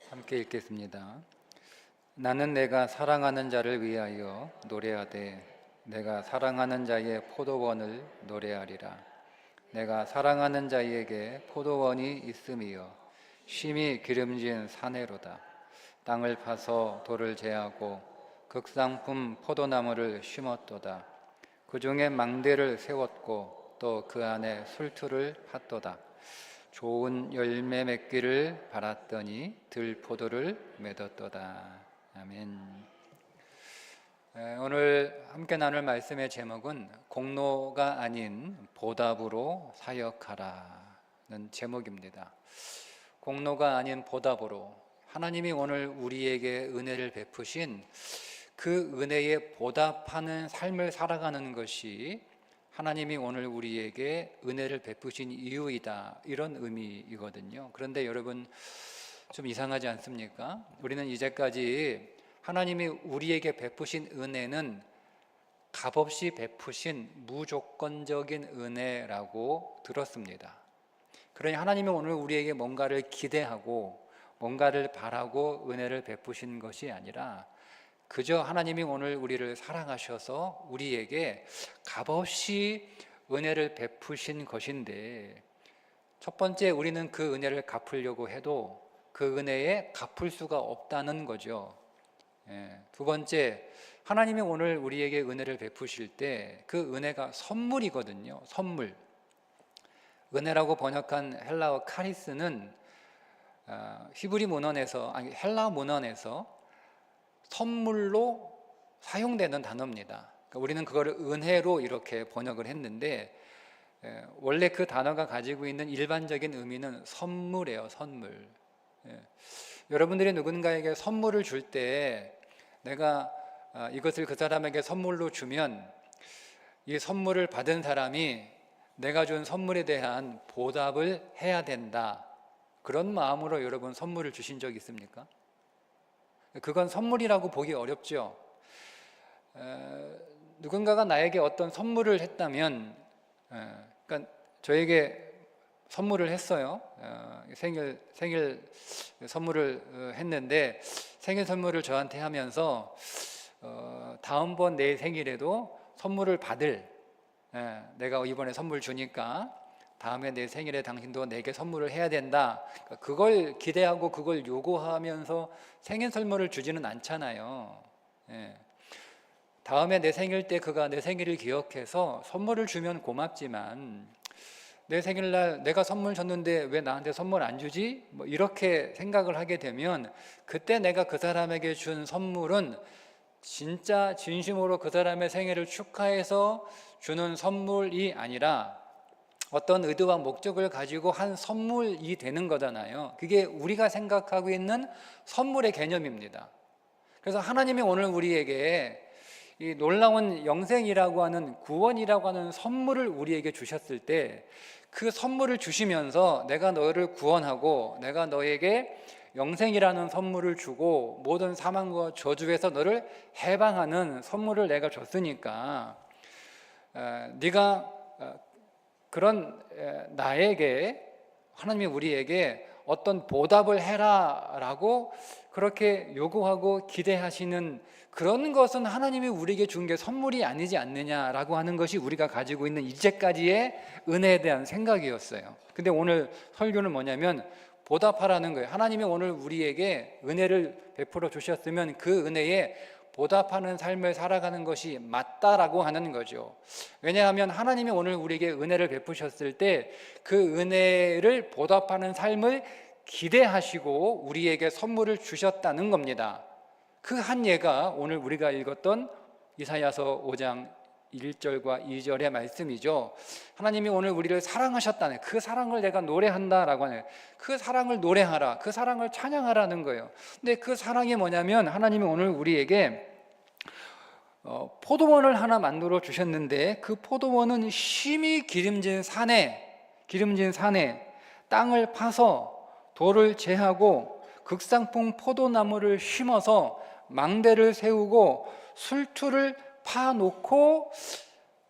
함께 읽겠습니다. 나는 내가 사랑하는 자를 위하여 노래하되 내가 사랑하는 자의 포도원을 노래하리라. 내가 사랑하는 자에게 포도원이 있음이여 심히 기름진 사내로다. 땅을 파서 돌을 제하고 극상품 포도나무를 심었도다. 그 중에 망대를 세웠고 또 그 안에 술틀을 팠도다. 좋은 열매 맺기를 바랐더니 들포도를 맺었도다. 아멘. 오늘 함께 나눌 말씀의 제목은 공로가 아닌 보답으로 사역하라는 제목입니다. 공로가 아닌 보답으로, 하나님이 오늘 우리에게 은혜를 베푸신 그 은혜에 보답하는 삶을 살아가는 것이 하나님이 오늘 우리에게 은혜를 베푸신 이유이다, 이런 의미이거든요. 그런데 여러분, 좀 이상하지 않습니까? 우리는 이제까지 하나님이 우리에게 베푸신 은혜는 값없이 베푸신 무조건적인 은혜라고 들었습니다. 그러니 하나님이 오늘 우리에게 뭔가를 기대하고 뭔가를 바라고 은혜를 베푸신 것이 아니라 그저 하나님이 오늘 우리를 사랑하셔서 우리에게 값없이 은혜를 베푸신 것인데, 첫 번째, 우리는 그 은혜를 갚으려고 해도 그 은혜에 갚을 수가 없다는 거죠. 두 번째, 하나님이 오늘 우리에게 은혜를 베푸실 때 그 은혜가 선물이거든요. 선물. 은혜라고 번역한 헬라어 카리스는 히브리 문헌에서, 헬라 문헌에서 선물로 사용되는 단어입니다. 그러니까 우리는 그거를 은혜로 이렇게 번역을 했는데, 원래 그 단어가 가지고 있는 일반적인 의미는 선물이에요. 선물. 여러분들이 누군가에게 선물을 줄 때 내가 이것을 그 사람에게 선물로 주면 이 선물을 받은 사람이 내가 준 선물에 대한 보답을 해야 된다, 그런 마음으로 여러분 선물을 주신 적 있습니까? 그건 선물이라고 보기 어렵죠. 누군가가 나에게 어떤 선물을 했다면, 그러니까 저에게 선물을 했어요. 생일 선물을 했는데, 생일 선물을 저한테 하면서 다음번 내 생일에도 선물을 받을, 내가 이번에 선물 주니까 다음에 내 생일에 당신도 내게 선물을 해야 된다, 그걸 기대하고 그걸 요구하면서 생일 선물을 주지는 않잖아요. 다음에 내 생일 때 그가 내 생일을 기억해서 선물을 주면 고맙지만, 내 생일날 내가 선물 줬는데 왜 나한테 선물 안 주지? 뭐 이렇게 생각을 하게 되면 그때 내가 그 사람에게 준 선물은 진짜 진심으로 그 사람의 생일을 축하해서 주는 선물이 아니라 어떤 의도와 목적을 가지고 한 선물이 되는 거잖아요. 그게 우리가 생각하고 있는 선물의 개념입니다. 그래서 하나님이 오늘 우리에게 이 놀라운 영생이라고 하는, 구원이라고 하는 선물을 우리에게 주셨을 때, 그 선물을 주시면서 내가 너를 구원하고 내가 너에게 영생이라는 선물을 주고 모든 사망과 저주에서 너를 해방하는 선물을 내가 줬으니까, 네가 그런 나에게, 하나님이 우리에게 어떤 보답을 해라라고 그렇게 요구하고 기대하시는 그런 것은 하나님이 우리에게 준 게 선물이 아니지 않느냐라고 하는 것이 우리가 가지고 있는 이제까지의 은혜에 대한 생각이었어요. 근데 오늘 설교는 뭐냐면 보답하라는 거예요. 하나님이 오늘 우리에게 은혜를 베풀어 주셨으면 그 은혜에 보답하는 삶을 살아가는 것이 맞다라고 하는 거죠. 왜냐하면 하나님이 오늘 우리에게 은혜를 베푸셨을 때 그 은혜를 보답하는 삶을 기대하시고 우리에게 선물을 주셨다는 겁니다. 그 한 예가 오늘 우리가 읽었던 이사야서 5장 1절과 2절의 말씀이죠. 하나님이 오늘 우리를 사랑하셨다는, 그 사랑을 내가 노래한다라고 하는, 그 사랑을 노래하라, 그 사랑을 찬양하라는 거예요. 근데 그 사랑이 뭐냐면, 하나님이 오늘 우리에게 포도원을 하나 만들어 주셨는데, 그 포도원은 심히 기름진 산에 땅을 파서 돌을 제하고 극상품 포도나무를 심어서 망대를 세우고 술투를 파놓고,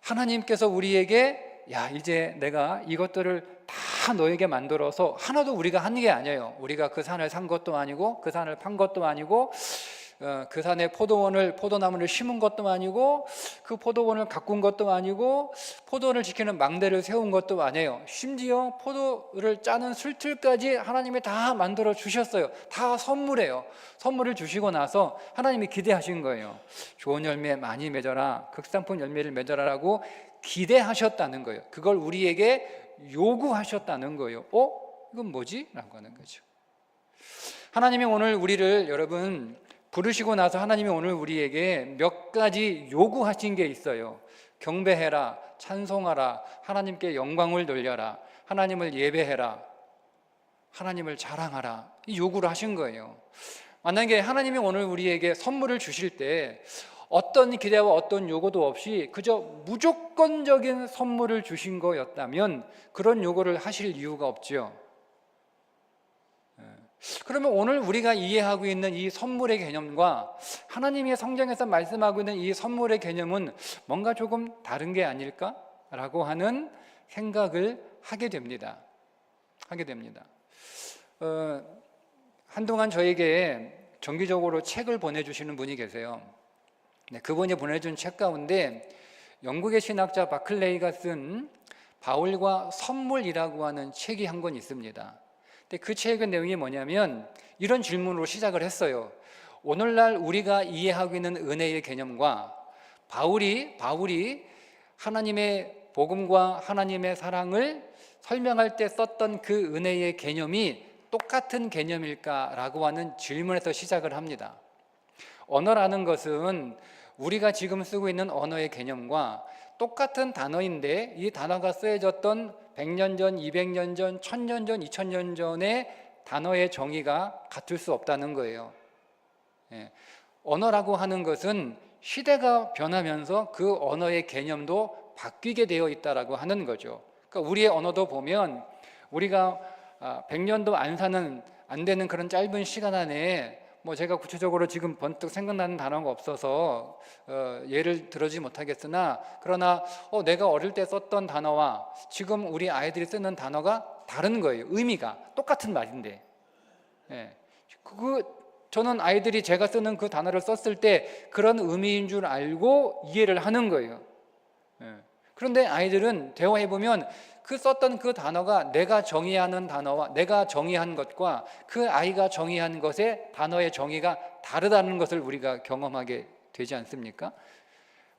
하나님께서 우리에게, 야, 이제 내가 이것들을 다 다 너에게 만들어서 하나도 우리가 한 게 아니에요. 우리가 그 산을 산 것도 아니고 그 산을 판 것도 아니고 그 산에 포도나무를 심은 것도 아니고 그 포도원을 가꾼 것도 아니고 포도원을 지키는 망대를 세운 것도 아니에요. 심지어 포도를 짜는 술틀까지 하나님이 다 만들어 주셨어요. 다 선물이에요. 선물을 주시고 나서 하나님이 기대하신 거예요. 좋은 열매 많이 맺어라, 극상품 열매를 맺어라라고 기대하셨다는 거예요. 그걸 우리에게 요구하셨다는 거예요. 이건 뭐지? 라고 하는 거죠. 하나님이 오늘 우리를, 여러분, 부르시고 나서 하나님이 오늘 우리에게 몇 가지 요구하신 게 있어요. 경배해라, 찬송하라, 하나님께 영광을 돌려라, 하나님을 예배해라, 하나님을 자랑하라, 이 요구를 하신 거예요. 만약에 하나님이 오늘 우리에게 선물을 주실 때 어떤 기대와 어떤 요구도 없이 그저 무조건적인 선물을 주신 거였다면 그런 요구를 하실 이유가 없죠. 그러면 오늘 우리가 이해하고 있는 이 선물의 개념과 하나님의 성경에서 말씀하고 있는 이 선물의 개념은 뭔가 조금 다른 게 아닐까라고 하는 생각을 하게 됩니다. 한동안 저에게 정기적으로 책을 보내주시는 분이 계세요. 그분이 보내준 책 가운데 영국의 신학자 바클레이가 쓴 바울과 선물이라고 하는 책이 한 권 있습니다. 근데 그 책의 내용이 뭐냐면 이런 질문으로 시작을 했어요. 오늘날 우리가 이해하고 있는 은혜의 개념과 바울이 하나님의 복음과 하나님의 사랑을 설명할 때 썼던 그 은혜의 개념이 똑같은 개념일까라고 하는 질문에서 시작을 합니다. 언어라는 것은 우리가 지금 쓰고 있는 언어의 개념과 똑같은 단어인데 이 단어가 쓰여졌던 100년 전, 200년 전, 1000년 전, 2000년 전의 단어의 정의가 같을 수 없다는 거예요. 언어라고 하는 것은 시대가 변하면서 그 언어의 개념도 바뀌게 되어 있다라고 하는 거죠. 그러니까 우리의 언어도 보면 우리가 100년도 안 되는 그런 짧은 시간 안에 제가 구체적으로 지금 번뜩 생각나는 단어가 없어서 예를 들어주지 못하겠으나 그러나 내가 어릴 때 썼던 단어와 지금 우리 아이들이 쓰는 단어가 다른 거예요. 의미가 똑같은 말인데 저는 아이들이 제가 쓰는 그 단어를 썼을 때 그런 의미인 줄 알고 이해를 하는 거예요. 그런데 아이들은 대화해보면 썼던 그 단어가 내가 정의하는 단어와 내가 정의한 것과 그 아이가 정의한 것의 단어의 정의가 다르다는 것을 우리가 경험하게 되지 않습니까?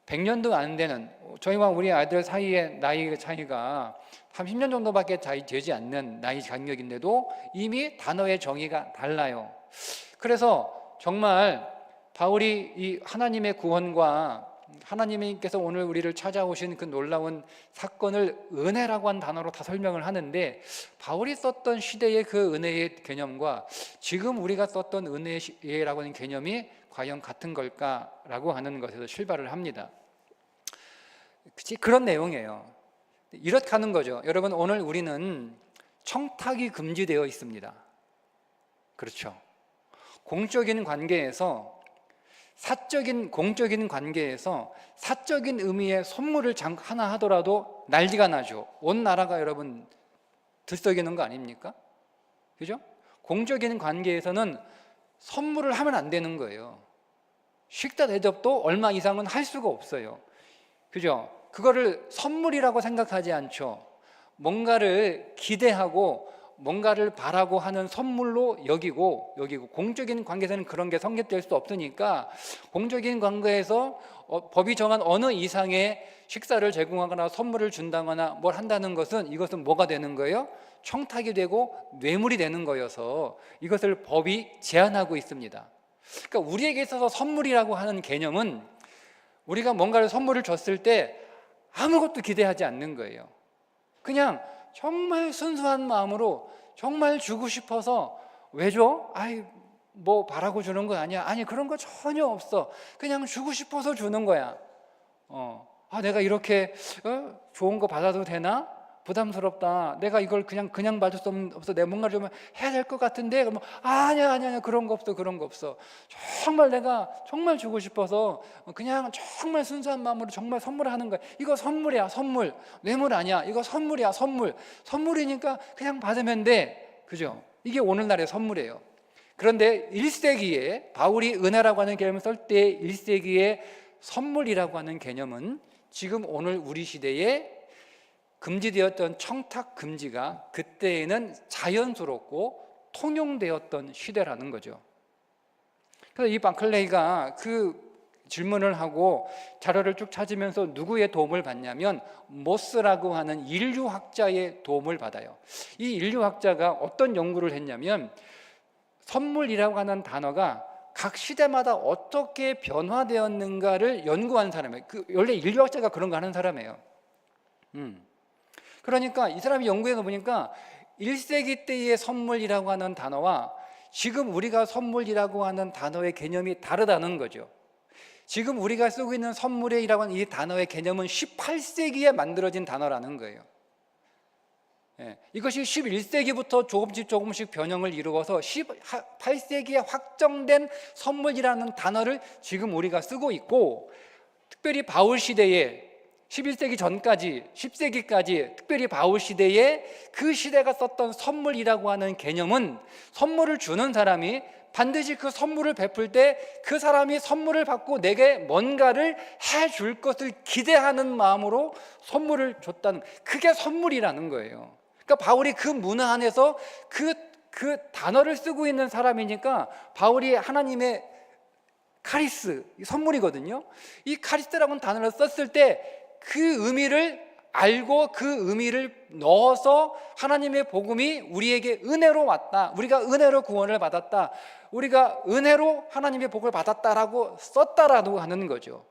100년도 안 되는, 저희와 우리 아이들 사이의 나이 차이가 30년 정도밖에 되지 않는 나이 간격인데도 이미 단어의 정의가 달라요. 그래서 정말 바울이 이 하나님의 구원과 하나님께서 오늘 우리를 찾아오신 그 놀라운 사건을 은혜라고 한 단어로 다 설명을 하는데 바울이 썼던 시대의 그 은혜의 개념과 지금 우리가 썼던 은혜라고 하는 개념이 과연 같은 걸까라고 하는 것에서 출발을 합니다. 그런 내용이에요. 이렇게 하는 거죠. 여러분, 오늘 우리는 청탁이 금지되어 있습니다. 그렇죠. 공적인 관계에서 공적인 관계에서 사적인 의미의 선물을 하나 하더라도 난리가 나죠. 온 나라가 여러분 들썩이는 거 아닙니까? 그죠? 공적인 관계에서는 선물을 하면 안 되는 거예요. 식사 대접도 얼마 이상은 할 수가 없어요. 그죠? 그거를 선물이라고 생각하지 않죠. 뭔가를 기대하고 뭔가를 바라고 하는 선물로 여기고 공적인 관계에서는 그런 게 성립될 수 없으니까 공적인 관계에서 법이 정한 어느 이상의 식사를 제공하거나 선물을 준다거나 뭘 한다는 것은 이것은 뭐가 되는 거예요? 청탁이 되고 뇌물이 되는 거여서 이것을 법이 제한하고 있습니다. 그러니까 우리에게 있어서 선물이라고 하는 개념은 우리가 뭔가를 선물을 줬을 때 아무것도 기대하지 않는 거예요. 그냥 정말 순수한 마음으로 정말 주고 싶어서 왜 줘? 뭐 바라고 주는 거 아니야? 아니, 그런 거 전혀 없어. 그냥 주고 싶어서 주는 거야. 내가 이렇게 좋은 거 받아도 되나? 부담스럽다. 내가 이걸 그냥 봐줄 수 없어. 내가 뭔가 좀 해야 될 것 같은데. 그러면 아니야. 그런 거 없어. 정말 내가 정말 주고 싶어서 그냥 정말 순수한 마음으로 정말 선물하는 거야. 이거 선물이야, 선물. 뇌물 아니야. 이거 선물이야, 선물. 선물이니까 그냥 받으면 돼. 그죠? 이게 오늘날의 선물이에요. 그런데 1세기에 바울이 은혜라고 하는 개념을 쓸 때 1세기에 선물이라고 하는 개념은 지금 오늘 우리 시대에 금지되었던 청탁 금지가 그때에는 자연스럽고 통용되었던 시대라는 거죠. 그래서 이 바클레이가 그 질문을 하고 자료를 쭉 찾으면서 누구의 도움을 받냐면 모스라고 하는 인류학자의 도움을 받아요. 이 인류학자가 어떤 연구를 했냐면 선물이라고 하는 단어가 각 시대마다 어떻게 변화되었는가를 연구한 사람이에요. 원래 인류학자가 그런 거 하는 사람이에요. 그러니까 이 사람이 연구해서 보니까 1세기 때의 선물이라고 하는 단어와 지금 우리가 선물이라고 하는 단어의 개념이 다르다는 거죠. 지금 우리가 쓰고 있는 선물이라고 하는 이 단어의 개념은 18세기에 만들어진 단어라는 거예요. 이것이 11세기부터 조금씩 변형을 이루어서 18세기에 확정된 선물이라는 단어를 지금 우리가 쓰고 있고, 특별히 바울 시대에 11세기 전까지 10세기까지 특별히 바울 시대에 그 시대가 썼던 선물이라고 하는 개념은 선물을 주는 사람이 반드시 그 선물을 베풀 때 그 사람이 선물을 받고 내게 뭔가를 해줄 것을 기대하는 마음으로 선물을 줬다는, 그게 선물이라는 거예요. 그러니까 바울이 그 문화 안에서 그 단어를 쓰고 있는 사람이니까 바울이 하나님의 카리스, 선물이거든요. 이 카리스라고는 단어를 썼을 때 그 의미를 알고 그 의미를 넣어서 하나님의 복음이 우리에게 은혜로 왔다, 우리가 은혜로 구원을 받았다, 우리가 은혜로 하나님의 복을 받았다라고 썼다라고 하는 거죠.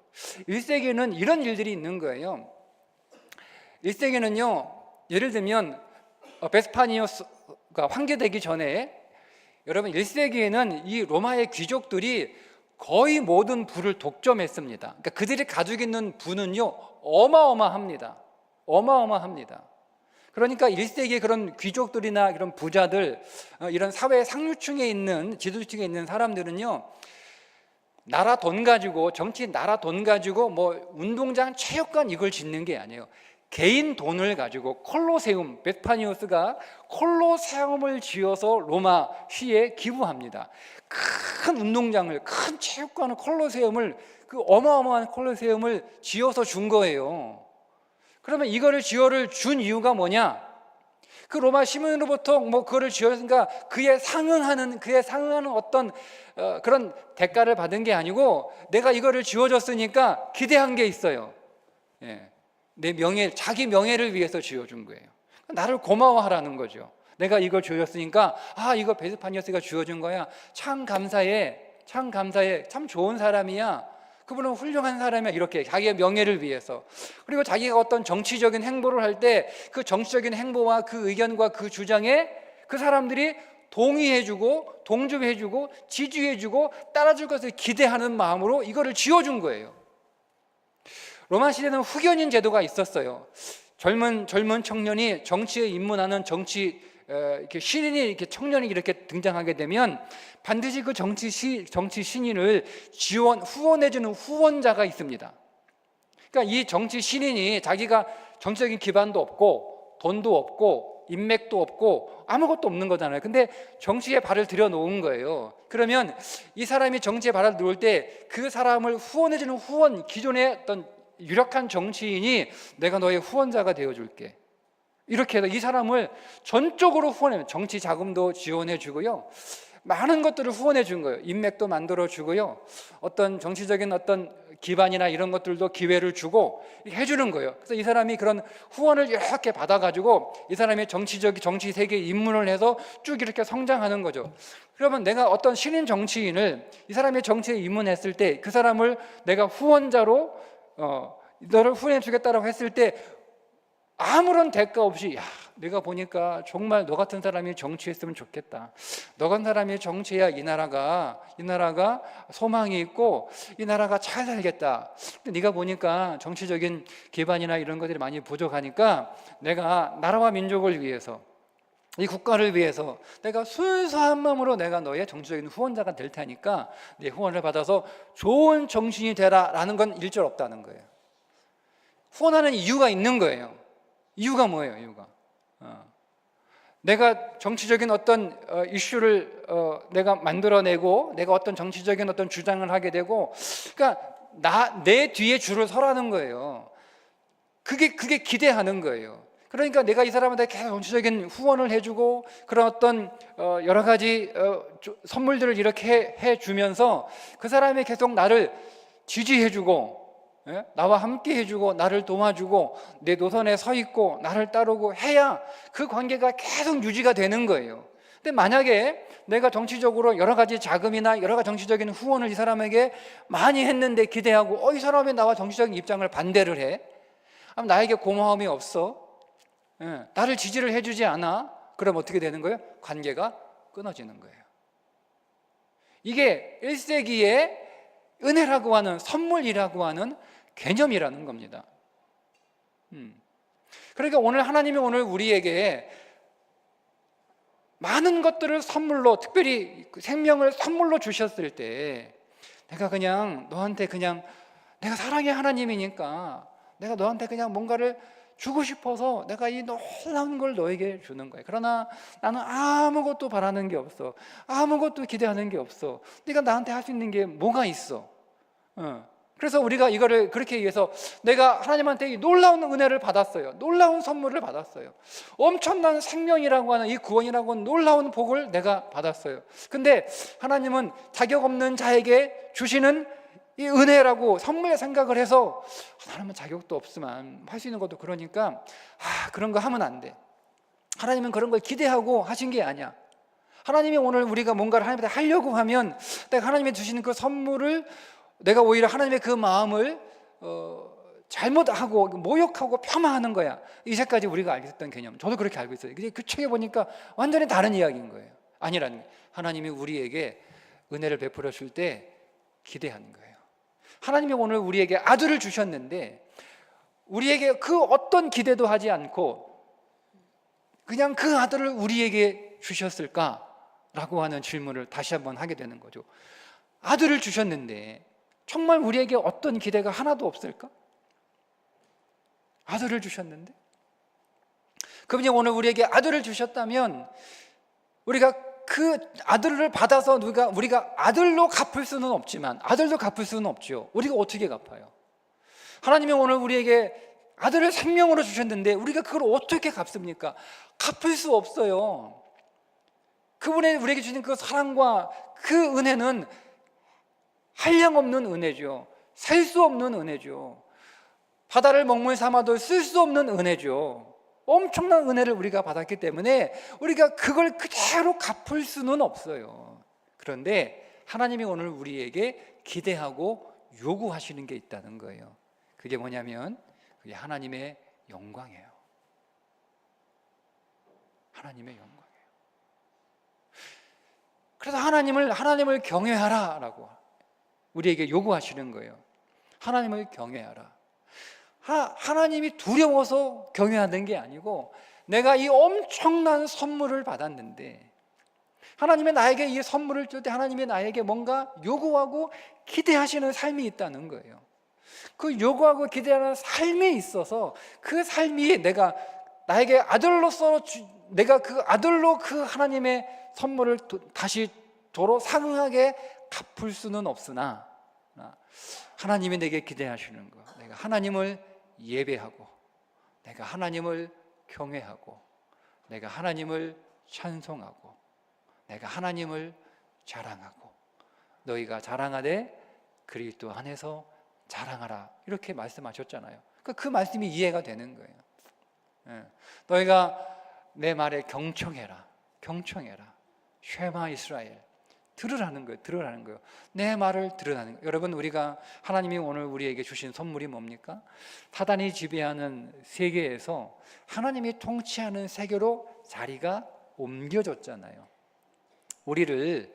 1세기에는 이런 일들이 있는 거예요. 1세기는요, 예를 들면 베스파니우스가 황제되기 전에, 여러분 1세기에는 이 로마의 귀족들이 거의 모든 부를 독점했습니다. 그러니까 그들이 가지고 있는 부는요 어마어마합니다. 그러니까 1세기에 그런 귀족들이나 이런 부자들, 이런 사회 상류층에 있는, 지도층에 있는 사람들은요, 나라 돈 가지고, 정치 나라 돈 가지고 뭐 운동장, 체육관 이걸 짓는 게 아니에요. 개인 돈을 가지고 콜로세움, 베스파니우스가 콜로세움을 지어서 로마 시에 기부합니다. 큰 운동장을, 큰 체육관을, 콜로세움을, 그 어마어마한 콜로세움을 지어서 준 거예요. 그러면 이거를 준 이유가 뭐냐? 그 로마 시민으로부터 뭐 그거를 지었으니까 그에 상응하는 어떤 그런 대가를 받은 게 아니고, 내가 이거를 지어줬으니까 기대한 게 있어요. 내 명예, 자기 명예를 위해서 지어준 거예요. 나를 고마워하라는 거죠. 내가 이걸 지어줬으니까, 이거 베스파니우스가 지어준 거야. 참 감사해. 참 좋은 사람이야. 그분은 훌륭한 사람이야. 이렇게 자기의 명예를 위해서. 그리고 자기가 어떤 정치적인 행보를 할 때 그 정치적인 행보와 그 의견과 그 주장에 그 사람들이 동의해주고 동조해주고 지지해주고 따라줄 것을 기대하는 마음으로 이거를 지어준 거예요. 로마 시대는 후견인 제도가 있었어요. 젊은 청년이 정치에 입문하는 이렇게 신인이, 이렇게 청년이 이렇게 등장하게 되면 반드시 그 정치 신인을 후원해주는 후원자가 있습니다. 그러니까 이 정치 신인이 자기가 정치적인 기반도 없고 돈도 없고 인맥도 없고 아무것도 없는 거잖아요. 근데 정치에 발을 들여놓은 거예요. 그러면 이 사람이 정치에 발을 놓을 때 그 사람을 후원해주는 기존의 어떤 유력한 정치인이 내가 너의 후원자가 되어줄게, 이렇게 해서 이 사람을 전적으로 후원해요. 정치 자금도 지원해 주고요, 많은 것들을 후원해 준 거예요. 인맥도 만들어 주고요, 어떤 정치적인 어떤 기반이나 이런 것들도 기회를 주고 해주는 거예요. 그래서 이 사람이 그런 후원을 이렇게 받아가지고 이 사람이 정치 세계에 입문을 해서 쭉 이렇게 성장하는 거죠. 그러면 내가 어떤 신인 정치인을, 이 사람이 정치에 입문했을 때 그 사람을 내가 후원자로 너를 후원해 주겠다라고 했을 때 아무런 대가 없이, 야, 내가 보니까 정말 너 같은 사람이 정치했으면 좋겠다. 너 같은 사람이 정치해야 이 나라가 소망이 있고 이 나라가 잘 살겠다. 근데 네가 보니까 정치적인 기반이나 이런 것들이 많이 부족하니까 내가 나라와 민족을 위해서, 이 국가를 위해서 내가 순수한 마음으로 내가 너의 정치적인 후원자가 될 테니까 네 후원을 받아서 좋은 정치인이 되라라는 건 일절 없다는 거예요. 후원하는 이유가 있는 거예요. 이유가 뭐예요? 이유가 내가 정치적인 어떤 이슈를 내가 만들어내고 내가 어떤 정치적인 어떤 주장을 하게 되고, 그러니까 내 뒤에 줄을 서라는 거예요. 그게 기대하는 거예요. 그러니까 내가 이 사람한테 계속 정치적인 후원을 해주고 그런 어떤 여러 가지 선물들을 이렇게 해주면서 그 사람이 계속 나를 지지해주고, 나와 함께 해주고 나를 도와주고 내 노선에 서 있고 나를 따르고 해야 그 관계가 계속 유지가 되는 거예요. 근데 만약에 내가 정치적으로 여러 가지 자금이나 여러 가지 정치적인 후원을 이 사람에게 많이 했는데 기대하고 이 사람이 나와 정치적인 입장을 반대를 해, 그럼 나에게 고마움이 없어, 나를 지지를 해주지 않아, 그럼 어떻게 되는 거예요? 관계가 끊어지는 거예요. 이게 1세기의 은혜라고 하는, 선물이라고 하는 개념이라는 겁니다. 그러니까 하나님이 오늘 우리에게 많은 것들을 선물로, 특별히 생명을 선물로 주셨을 때 내가 그냥 너한테 그냥 내가 사랑의 하나님이니까 내가 너한테 그냥 뭔가를 주고 싶어서 내가 이 놀라운 걸 너에게 주는 거예요. 그러나 나는 아무것도 바라는 게 없어, 아무것도 기대하는 게 없어. 네가 나한테 할 수 있는 게 뭐가 있어? 그래서 우리가 이거를 그렇게 위해서 내가 하나님한테 이 놀라운 은혜를 받았어요. 놀라운 선물을 받았어요. 엄청난 생명이라고 하는 이 구원이라고 하는 놀라운 복을 내가 받았어요. 근데 하나님은 자격 없는 자에게 주시는 이 은혜라고 선물의 생각을 해서 하나님은 자격도 없으면 할 수 있는 것도 그러니까 그런 거 하면 안 돼. 하나님은 그런 걸 기대하고 하신 게 아니야. 하나님이 오늘 우리가 뭔가를 하나님한테 하려고 하면 내가 하나님이 주시는 그 선물을 내가 오히려 하나님의 그 마음을 잘못하고 모욕하고 폄하하는 거야. 이제까지 우리가 알고 있었던 개념, 저도 그렇게 알고 있어요. 근데 그 책에 보니까 완전히 다른 이야기인 거예요. 아니라는 거예요. 하나님이 우리에게 은혜를 베풀어 줄 때 기대하는 거예요. 하나님이 오늘 우리에게 아들을 주셨는데 우리에게 그 어떤 기대도 하지 않고 그냥 그 아들을 우리에게 주셨을까라고 하는 질문을 다시 한번 하게 되는 거죠. 아들을 주셨는데 정말 우리에게 어떤 기대가 하나도 없을까? 아들을 주셨는데, 그분이 오늘 우리에게 아들을 주셨다면 우리가 그 아들을 받아서 우리가 아들로 갚을 수는 없지만, 아들도 갚을 수는 없죠. 우리가 어떻게 갚아요? 하나님이 오늘 우리에게 아들을 생명으로 주셨는데 우리가 그걸 어떻게 갚습니까? 갚을 수 없어요. 그분의 우리에게 주신 그 사랑과 그 은혜는 한량없는 은혜죠. 셀 수 없는 은혜죠. 바다를 먹물 삼아도 쓸 수 없는 은혜죠. 엄청난 은혜를 우리가 받았기 때문에 우리가 그걸 그대로 갚을 수는 없어요. 그런데 하나님이 오늘 우리에게 기대하고 요구하시는 게 있다는 거예요. 그게 뭐냐면 그게 하나님의 영광이에요. 하나님의 영광이에요. 그래서 하나님을 경외하라라고 우리에게 요구하시는 거예요. 하나님을 경외하라. 하나님이 두려워서 경외하는 게 아니고 내가 이 엄청난 선물을 받았는데 하나님이 나에게 이 선물을 줄 때 하나님이 나에게 뭔가 요구하고 기대하시는 삶이 있다는 거예요. 그 요구하고 기대하는 삶에 있어서 그 삶이 내가 나에게 아들로서 내가 그 아들로 그 하나님의 선물을 다시 도로 상응하게 갚을 수는 없으나 하나님이 내게 기대하시는 것, 내가 하나님을 예배하고 내가 하나님을 경외하고 내가 하나님을 찬송하고 내가 하나님을 자랑하고 너희가 자랑하되 그리스도 안에서 자랑하라 이렇게 말씀하셨잖아요. 그 말씀이 이해가 되는 거예요. 너희가 내 말에 경청해라. 쉐마 이스라엘, 들으라는 거예요. 들으라는 거예요. 내 말을 들으라는 거예요. 여러분, 우리가 하나님이 오늘 우리에게 주신 선물이 뭡니까? 사단이 지배하는 세계에서 하나님이 통치하는 세계로 자리가 옮겨졌잖아요. 우리를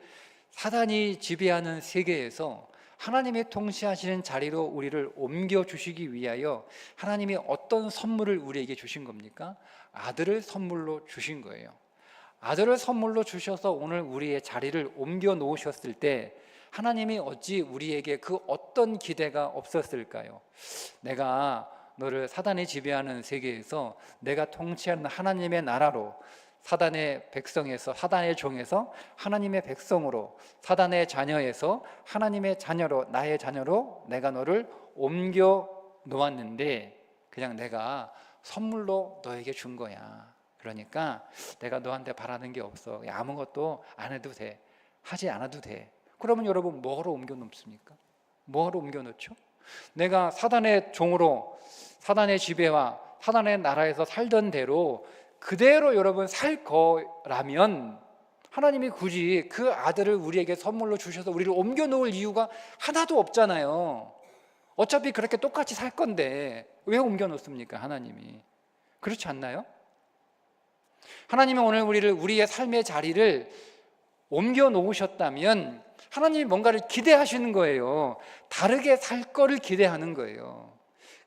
사단이 지배하는 세계에서 하나님이 통치하시는 자리로 우리를 옮겨주시기 위하여 하나님이 어떤 선물을 우리에게 주신 겁니까? 아들을 선물로 주신 거예요. 아들을 선물로 주셔서 오늘 우리의 자리를 옮겨 놓으셨을 때 하나님이 어찌 우리에게 그 어떤 기대가 없었을까요? 내가 너를 사단이 지배하는 세계에서 내가 통치하는 하나님의 나라로, 사단의 백성에서, 사단의 종에서 하나님의 백성으로, 사단의 자녀에서 하나님의 자녀로, 나의 자녀로 내가 너를 옮겨 놓았는데 그냥 내가 선물로 너에게 준 거야. 그러니까 내가 너한테 바라는 게 없어. 아무것도 안 해도 돼. 하지 않아도 돼. 그러면 여러분 뭐하러 옮겨 놓습니까? 뭐하러 옮겨 놓죠? 내가 사단의 종으로, 사단의 지배와 사단의 나라에서 살던 대로 그대로 여러분 살 거라면 하나님이 굳이 그 아들을 우리에게 선물로 주셔서 우리를 옮겨 놓을 이유가 하나도 없잖아요. 어차피 그렇게 똑같이 살 건데 왜 옮겨 놓습니까? 하나님이. 그렇지 않나요? 하나님이 오늘 우리의 삶의 자리를 옮겨 놓으셨다면 하나님이 뭔가를 기대하시는 거예요. 다르게 살 거를 기대하는 거예요.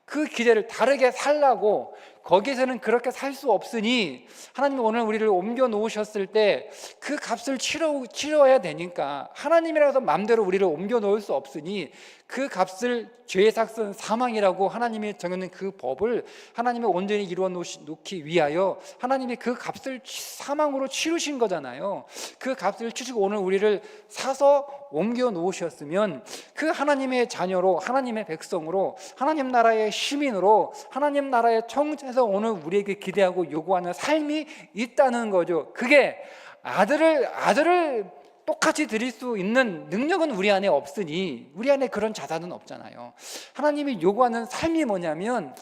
그 기대를 다르게 살라고, 거기에서는 그렇게 살 수 없으니 하나님이 오늘 우리를 옮겨 놓으셨을 때 그 값을 치러야 되니까, 하나님이라서 마음대로 우리를 옮겨 놓을 수 없으니 그 값을, 죄의 삭은 사망이라고 하나님이 정해놓은 그 법을 하나님이 온전히 이루어 놓기 위하여 하나님이 그 값을 사망으로 치르신 거잖아요. 그 값을 치르고 오늘 우리를 사서 옮겨 놓으셨으면 그 하나님의 자녀로, 하나님의 백성으로, 하나님 나라의 시민으로, 하나님 나라의 청지에서 오늘 우리에게 기대하고 요구하는 삶이 있다는 거죠. 그게 아들을 똑같이 드릴 수 있는 능력은 우리 안에 없으니, 우리 안에 그런 자산은 없잖아요. 하나님이 요구하는 삶이 뭐냐면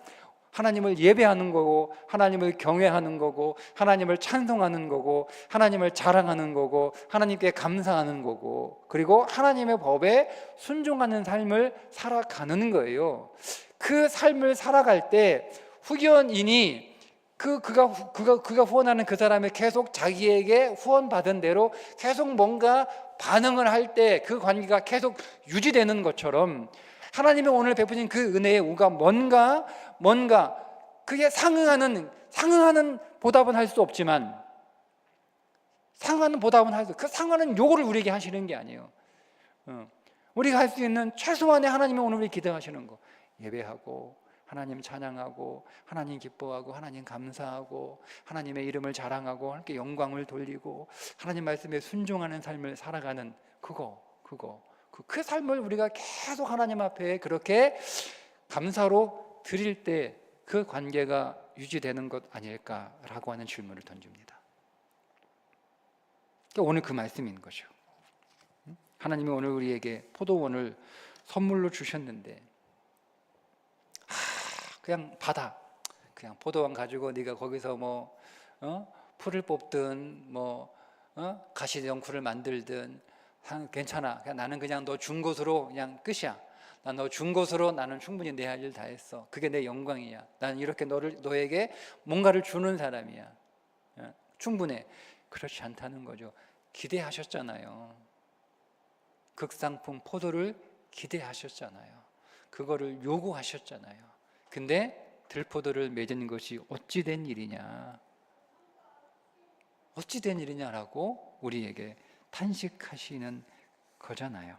하나님을 예배하는 거고, 하나님을 경외하는 거고, 하나님을 찬송하는 거고, 하나님을 자랑하는 거고, 하나님께 감사하는 거고, 그리고 하나님의 법에 순종하는 삶을 살아가는 거예요. 그 삶을 살아갈 때 후견인이 그가 후원하는 그 사람이 계속 자기에게 후원받은 대로 계속 뭔가 반응을 할 때 그 관계가 계속 유지되는 것처럼 하나님이 오늘 베푸신 그 은혜의 우가 뭔가 그게 상응하는 보답은 할 수 없지만, 상응하는 보답은 할 수, 그 상응하는 요구를 우리에게 하시는 게 아니에요. 우리가 할 수 있는 최소한의 하나님이 오늘 우리 기대하시는 거, 예배하고 하나님 찬양하고 하나님 기뻐하고 하나님 감사하고 하나님의 이름을 자랑하고 함께 영광을 돌리고 하나님 말씀에 순종하는 삶을 살아가는 그 삶을 우리가 계속 하나님 앞에 그렇게 감사로 드릴 때 그 관계가 유지되는 것 아닐까라고 하는 질문을 던집니다. 오늘 그 말씀인 거죠. 하나님이 오늘 우리에게 포도원을 선물로 주셨는데 그냥 받아. 그냥 포도원 가지고 네가 거기서 풀을 뽑든 가시덩굴을 만들든 괜찮아. 그냥 나는 그냥 너 준 것으로 그냥 끝이야. 난 너 준 것으로 나는 충분히 내 할 일 다 했어. 그게 내 영광이야. 나는 이렇게 너에게 뭔가를 주는 사람이야. 충분해. 그렇지 않다는 거죠. 기대하셨잖아요. 극상품 포도를 기대하셨잖아요. 그거를 요구하셨잖아요. 근데 들포도를 맺은 것이 어찌 된 일이냐, 어찌 된 일이냐라고 우리에게 탄식하시는 거잖아요.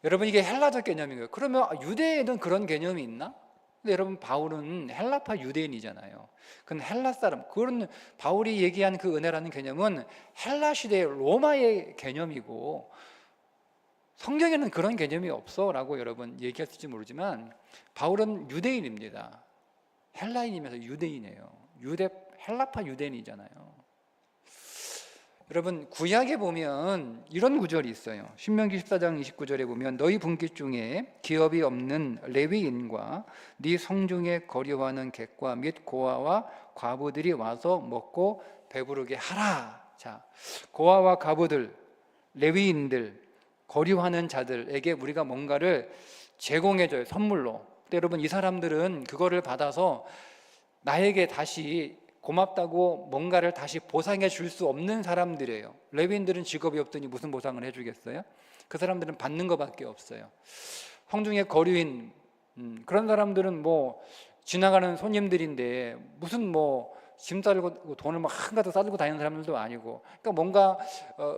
여러분, 이게 헬라적 개념이에요. 그러면 유대에는 그런 개념이 있나? 근데 여러분, 바울은 헬라파 유대인이잖아요. 그건 헬라 사람, 그런 바울이 얘기한 그 은혜라는 개념은 헬라 시대의 로마의 개념이고, 성경에는 그런 개념이 없어 라고 여러분 얘기하실지 모르지만 바울은 유대인입니다. 헬라인이면서 유대인이에요. 헬라파 유대인이잖아요. 여러분, 구약에 보면 이런 구절이 있어요. 신명기 14장 29절에 보면 너희 분깃 중에 기업이 없는 레위인과 네 성중에 거류하는 객과 및 고아와 과부들이 와서 먹고 배부르게 하라. 자, 고아와 과부들, 레위인들, 거류하는 자들에게 우리가 뭔가를 제공해줘요, 선물로. 근데 여러분, 이 사람들은 그거를 받아서 나에게 다시 고맙다고 뭔가를 다시 보상해 줄 수 없는 사람들이에요. 레위인들은 직업이 없더니 무슨 보상을 해주겠어요? 그 사람들은 받는 것밖에 없어요. 성중의 거류인, 그런 사람들은 뭐 지나가는 손님들인데 무슨 뭐 짐 싸들고 돈을 막 한가득 싸들고 다니는 사람들도 아니고, 그러니까 뭔가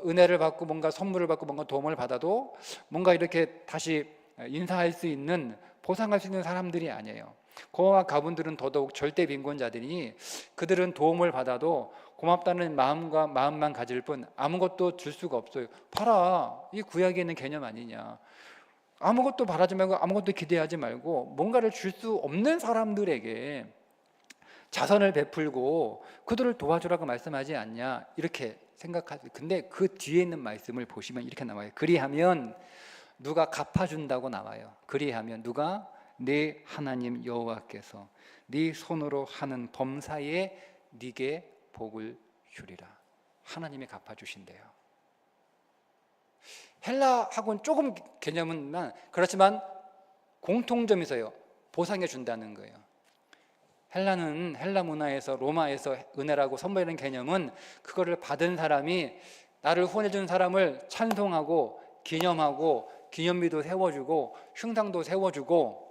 은혜를 받고 뭔가 선물을 받고 뭔가 도움을 받아도 뭔가 이렇게 다시 인사할 수 있는, 보상할 수 있는 사람들이 아니에요. 고아와 가분들은 더더욱 절대 빈곤자들이니 그들은 도움을 받아도 고맙다는 마음만 가질 뿐 아무것도 줄 수가 없어요. 봐라, 이 구약에 있는 개념 아니냐. 아무것도 바라지 말고 아무것도 기대하지 말고 뭔가를 줄 수 없는 사람들에게 자선을 베풀고 그들을 도와주라고 말씀하지 않냐, 이렇게 생각하세요. 근데 그 뒤에 있는 말씀을 보시면 이렇게 나와요. 그리하면 누가 갚아준다고 나와요. 그리하면 누가? 네 하나님 여호와께서 네 손으로 하는 범사에 네게 복을 주리라. 하나님이 갚아주신대요. 헬라하고는 조금 개념은 그렇지만 공통점이 있어요. 보상해 준다는 거예요. 헬라는 헬라 문화에서, 로마에서 은혜라고 선보이는 개념은 그거를 받은 사람이 나를 후원해 준 사람을 찬송하고 기념하고 기념비도 세워주고 흉상도 세워주고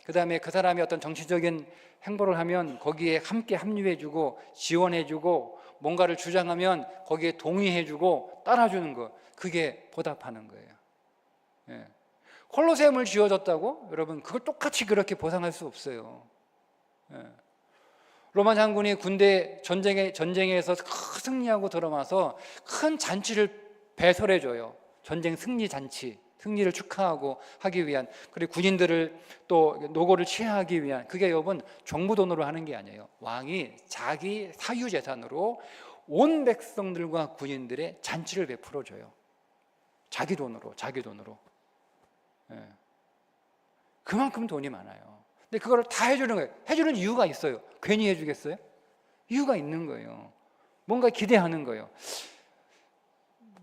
그 다음에 그 사람이 어떤 정치적인 행보를 하면 거기에 함께 합류해주고 지원해주고 뭔가를 주장하면 거기에 동의해주고 따라주는 거, 그게 보답하는 거예요. 예. 콜로세움을 지어줬다고? 여러분, 그걸 똑같이 그렇게 보상할 수 없어요. 예. 로마 장군이 군대 전쟁에서 승리하고 들어와서 큰 잔치를 배설해줘요. 전쟁 승리 잔치, 승리를 축하하고 하기 위한, 그리고 군인들을 또 노고를 취하기 위한, 그게 여러분 정부 돈으로 하는 게 아니에요. 왕이 자기 사유 재산으로 온 백성들과 군인들의 잔치를 베풀어줘요. 자기 돈으로. 예. 그만큼 돈이 많아요. 근데 그걸 다 해주는 거예요. 해주는 이유가 있어요. 괜히 해주겠어요? 이유가 있는 거예요. 뭔가 기대하는 거예요.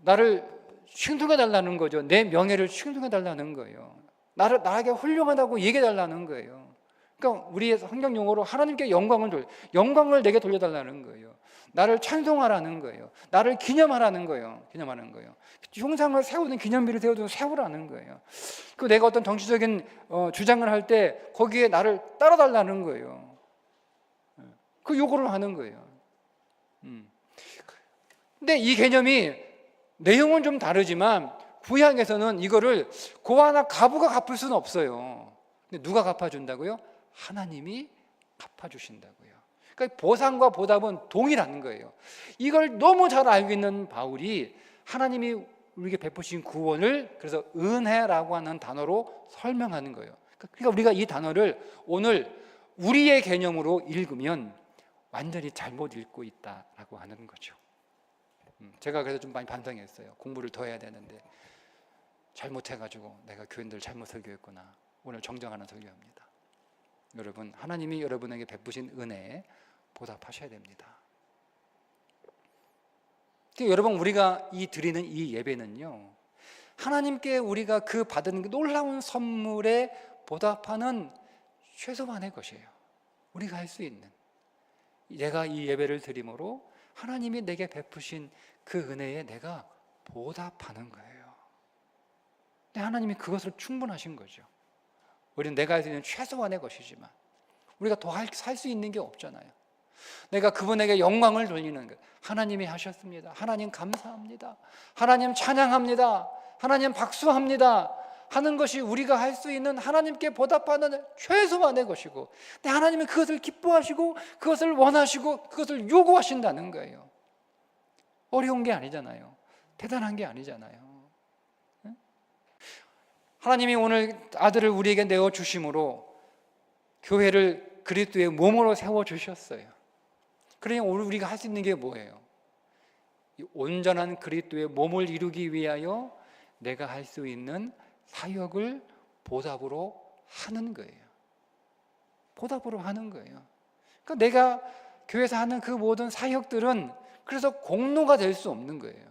나를 칭송해 달라는 거죠. 내 명예를 칭송해 달라는 거예요. 나에게 훌륭하다고 얘기해 달라는 거예요. 그러니까 우리의 성경 용어로 하나님께 영광을 내게 돌려달라는 거예요. 나를 찬송하라는 거예요. 나를 기념하라는 거예요. 흉상을 세우든 기념비를 세우라는 거예요. 그 내가 어떤 정치적인 주장을 할 때 거기에 나를 따라달라는 거예요. 그 요구를 하는 거예요. 근데 이 개념이 내용은 좀 다르지만 구약에서는 이거를 고아나 과부가 갚을 수는 없어요. 근데 누가 갚아준다고요? 하나님이 갚아주신다고요. 그러니까 보상과 보답은 동일한 거예요. 이걸 너무 잘 알고 있는 바울이 하나님이 우리에게 베푸신 구원을 그래서 은혜라고 하는 단어로 설명하는 거예요. 그러니까 우리가 이 단어를 오늘 우리의 개념으로 읽으면 완전히 잘못 읽고 있다라고 하는 거죠. 제가 그래서 좀 많이 반성했어요. 공부를 더 해야 되는데 잘못해가지고 내가 교인들 잘못 설교했구나. 오늘 정정하는 설교합니다. 여러분, 하나님이 여러분에게 베푸신 은혜에 보답하셔야 됩니다. 여러분, 우리가 드리는 이 예배는요, 하나님께 우리가 그 받은 놀라운 선물에 보답하는 최소한의 것이에요. 우리가 할 수 있는, 내가 이 예배를 드림으로 하나님이 내게 베푸신 그 은혜에 내가 보답하는 거예요. 근데 하나님이 그것을 충분하신 거죠. 우리는 내가 할 수 있는 최소한의 것이지만 우리가 더 할 수 있는 게 없잖아요. 내가 그분에게 영광을 돌리는 것, 하나님이 하셨습니다. 하나님 감사합니다. 하나님 찬양합니다. 하나님 박수합니다. 하는 것이 우리가 할 수 있는 하나님께 보답하는 최소한의 것이고, 근데 하나님은 그것을 기뻐하시고 그것을 원하시고 그것을 요구하신다는 거예요. 어려운 게 아니잖아요. 대단한 게 아니잖아요. 하나님이 오늘 아들을 우리에게 내어주심으로 교회를 그리스도의 몸으로 세워주셨어요. 그러니 오늘 우리가 할 수 있는 게 뭐예요? 이 온전한 그리스도의 몸을 이루기 위하여 내가 할 수 있는 사역을 보답으로 하는 거예요. 보답으로 하는 거예요. 그러니까 내가 교회에서 하는 그 모든 사역들은 그래서 공로가 될 수 없는 거예요.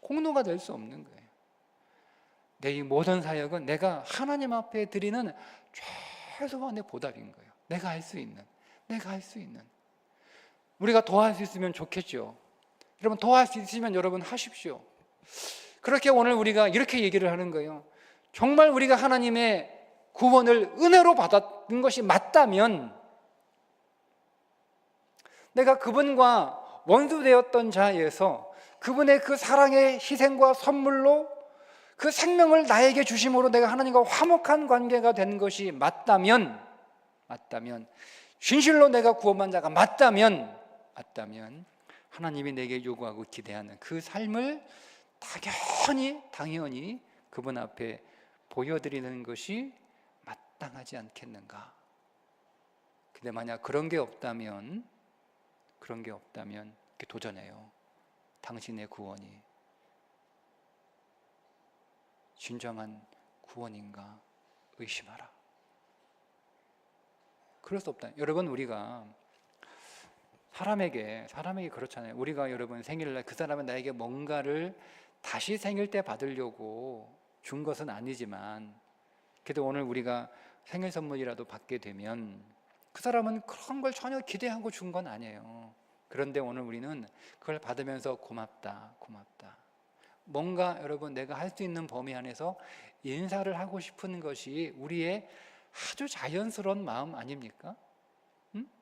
공로가 될 수 없는 거예요. 내 이 모든 사역은 내가 하나님 앞에 드리는 최소한의 보답인 거예요. 내가 할 수 있는. 우리가 더 할 수 있으면 좋겠죠. 여러분, 더 할 수 있으면 여러분 하십시오. 그렇게 오늘 우리가 이렇게 얘기를 하는 거예요. 정말 우리가 하나님의 구원을 은혜로 받았던 것이 맞다면, 내가 그분과 원수되었던 자에서 그분의 그 사랑의 희생과 선물로 그 생명을 나에게 주심으로 내가 하나님과 화목한 관계가 된 것이 맞다면, 진실로 내가 구원받은 자가 맞다면 하나님이 내게 요구하고 기대하는 그 삶을 당연히 그분 앞에 보여드리는 것이 마땅하지 않겠는가. 근데 만약 그런 게 없다면 이렇게 도전해요. 당신의 구원이 진정한 구원인가 의심하라. 그럴 수 없다. 여러분, 우리가 사람에게 그렇잖아요. 우리가 여러분 생일날 그 사람은 나에게 뭔가를 다시 생일 때 받으려고 준 것은 아니지만, 그래도 오늘 우리가 생일 선물이라도 받게 되면 그 사람은 그런 걸 전혀 기대하고 준 건 아니에요. 그런데 오늘 우리는 그걸 받으면서 고맙다. 뭔가 여러분 내가 할 수 있는 범위 안에서 인사를 하고 싶은 것이 우리의 아주 자연스러운 마음 아닙니까?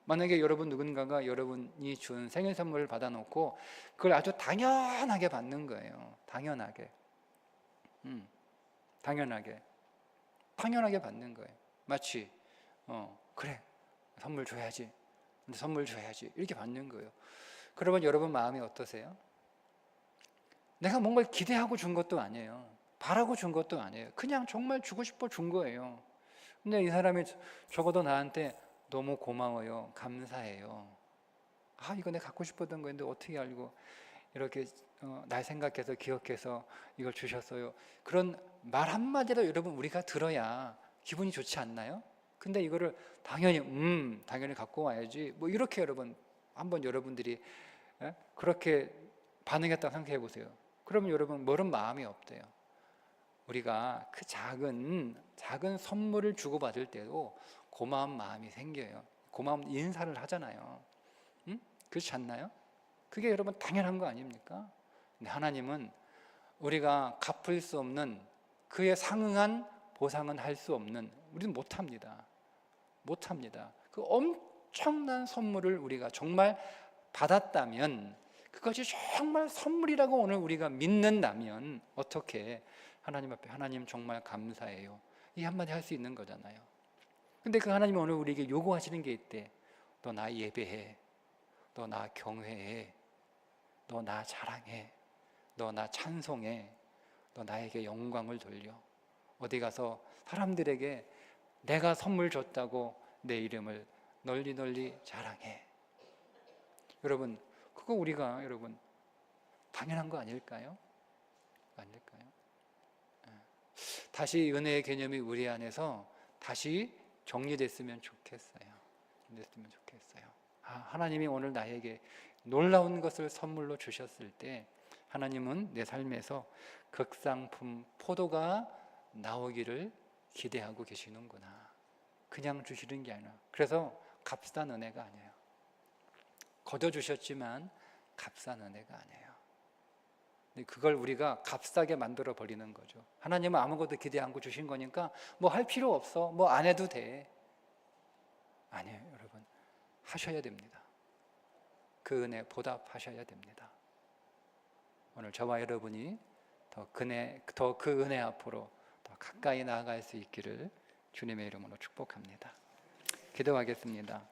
만약에 여러분 누군가가 여러분이 준 생일 선물을 받아놓고 그걸 아주 당연하게 받는 거예요. 당연하게 받는 거예요. 마치 그래, 선물 줘야지 이렇게 받는 거예요. 그러면 여러분 마음이 어떠세요? 내가 뭔가를 기대하고 준 것도 아니에요. 바라고 준 것도 아니에요. 그냥 정말 주고 싶어 준 거예요. 근데 이 사람이 적어도 나한테 너무 고마워요, 감사해요, 이거 내가 갖고 싶었던 거였는데 어떻게 알고 이렇게 날 생각해서 기억해서 이걸 주셨어요. 그런 말 한마디로 여러분 우리가 들어야 기분이 좋지 않나요? 근데 이거를 당연히 갖고 와야지 뭐 이렇게 여러분 한번 여러분들이 그렇게 반응했다고 생각해 보세요. 그러면 여러분 뭐런 마음이 없대요. 우리가 그 작은 선물을 주고받을 때도 고마운 마음이 생겨요. 고마운 인사를 하잖아요. 그렇지 않나요? 그게 여러분 당연한 거 아닙니까? 근데 하나님은 우리가 갚을 수 없는 그에 상응한 보상은 할 수 없는, 우리는 못합니다. 그 엄청난 선물을 우리가 정말 받았다면, 그것이 정말 선물이라고 오늘 우리가 믿는다면 어떻게 하나님 앞에 하나님 정말 감사해요 이 한마디 할 수 있는 거잖아요. 근데 그 하나님이 오늘 우리에게 요구하시는 게 있대. 너 나 예배해, 너 나 경외해, 너 나 자랑해, 너 나 찬송해, 너 나에게 영광을 돌려. 어디 가서 사람들에게 내가 선물 줬다고 내 이름을 널리 자랑해. 여러분, 그거 우리가 여러분 당연한 거 아닐까요? 다시 은혜의 개념이 우리 안에서 다시 정리됐으면 좋겠어요. 하나님이 오늘 나에게 놀라운 것을 선물로 주셨을 때 하나님은 내 삶에서 극상품 포도가 나오기를 기대하고 계시는구나. 그냥 주시는 게 아니라, 그래서 값싼 은혜가 아니에요. 거둬주셨지만 값싼 은혜가 아니에요. 그걸 우리가 값싸게 만들어 버리는 거죠. 하나님은 아무것도 기대 않고 주신 거니까 뭐 할 필요 없어, 뭐 안 해도 돼. 아니에요. 여러분, 하셔야 됩니다. 그 은혜 보답하셔야 됩니다. 오늘 저와 여러분이 더 그 은혜 앞으로 더 가까이 나아갈 수 있기를 주님의 이름으로 축복합니다. 기도하겠습니다.